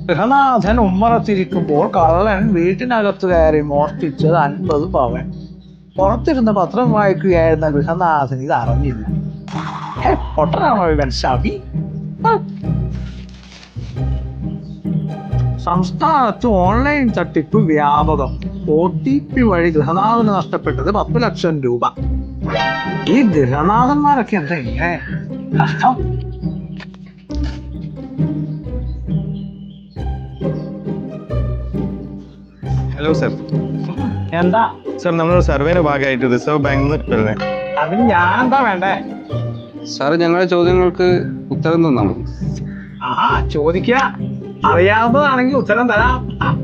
ഗൃഹനാഥൻ ഉമ്മറത്തിരിക്കുമ്പോൾ കള്ളൻ വീട്ടിനകത്ത് കയറി മോഷ്ടിച്ചത് 50 പവൻ. പുറത്തിരുന്ന് പത്രം വായിക്കുകയായിരുന്ന ഗൃഹനാഥൻ ഇത് അറിഞ്ഞില്ല. പൊട്ടനാണോ ഇവൻ ഷവി? സംസ്ഥാനത്ത് ഓൺലൈൻ തട്ടിപ്പ് വ്യാപകം. OTP വഴി ഗൃഹനാഥന് നഷ്ടപ്പെട്ടത് 10 ലക്ഷം രൂപ. ഈ ഗൃഹനാഥന്മാരൊക്കെ എന്താ ഇങ്ങനെ കഷ്ടം? Hello sir. എന്താ സർ, നമ്മളൊരു സർവേയുടെ ഭാഗമായിട്ട് റിസർവ് ബാങ്കിൽ നിന്ന് വരുന്നത്. അതിന് ഞാൻ എന്താ വേണ്ടേ? സാറ് ഞങ്ങളുടെ ചോദ്യങ്ങൾക്ക് ഉത്തരം തന്നാ മതി. ചോദിക്കുക. അറിയാവുന്നതാണെങ്കിൽ ഉത്തരം തരാം.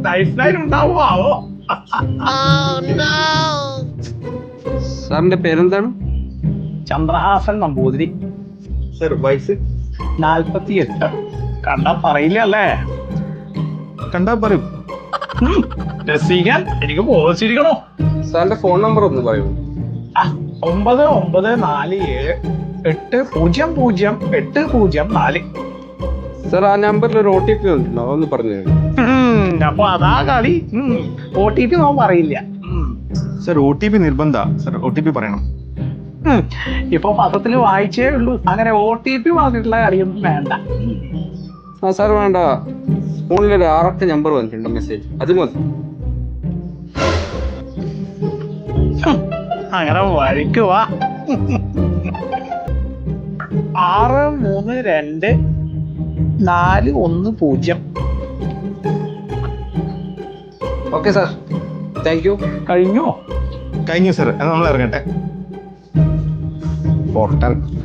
ലൈഫ് ലൈൻ ഉണ്ടാവുമോ? സാറിന്റെ പേരെന്താണ്? ചന്ദ്രഹാസൻ നമ്പൂതിരി. സർ, വയസ്സ് 48. കണ്ടാ പറയില്ല അല്ലേ? കണ്ടാ പറയും. രസികൻ, എനിക്ക് ബോധിച്ചിരിക്കണോ? സാറിന്റെ ഫോൺ നമ്പർ ഒന്ന് പറയൂ. 9947800804. സാർ, ആ നമ്പറിൽ ഒരു OTP ഉണ്ടല്ലോ, ഒന്ന് പറഞ്ഞു തരൂ. അപ്പൊ അതാ കളി. OTP നോൻ പറയില്ല. സർ, OTP നിർബന്ധ. സർ, OTP പറയണം. ഇപ്പൊ പത്രത്തിൽ വായിച്ചേ ഉള്ളൂ. അങ്ങനെ OTP പറഞ്ഞിട്ടുള്ള കാര്യമൊന്നും വേണ്ട. ആ സാർ വേണ്ട, ഫോണിലൊരു 6 നമ്പർ വന്നിട്ടുണ്ട് മെസ്സേജ്, അത് മതി. അങ്ങനെ വഴിക്കുക. 632410. Okay sir, thank you. കഴിഞ്ഞോ? കഴിഞ്ഞു സർ. എന്നാൽ നമ്മൾ ഇറങ്ങട്ടെ.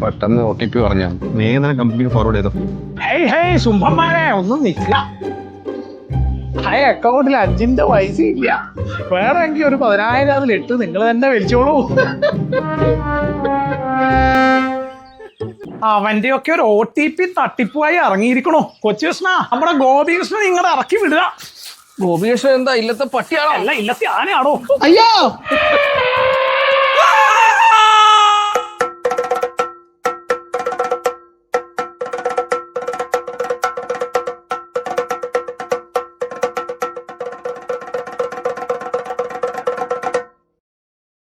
പെട്ടെന്ന് OTP പറഞ്ഞാൽ വേഗം തന്നെ കമ്പനിക്ക് ഫോർവേഡ് ചെയ്തോ. ഹേയ് സുംഭന്മാരെ, ഒന്നും നിൽക്കുക. അക്കൗണ്ടിൽ 5 പൈസ ഇല്ല. വേറെ എങ്കിൽ ഒരു 10,000 അതിലിട്ട് നിങ്ങൾ തന്നെ വലിച്ചോളൂ. അവന്റെ ഒക്കെ ഒരു OTP തട്ടിപ്പുമായി ഇറങ്ങിയിരിക്കണോ? കൊച്ചുകൃഷ്ണ, നമ്മുടെ ഗോപികൃഷ്ണൻ ഇങ്ങോട്ട് ഇറക്കി വിടുക. ഗോപികൃഷ്ണൻ എന്താ ഇല്ലത്തെ പട്ടിയാണോ? അല്ല, ഇല്ലത്തെ ആനയാണോ? അയ്യോ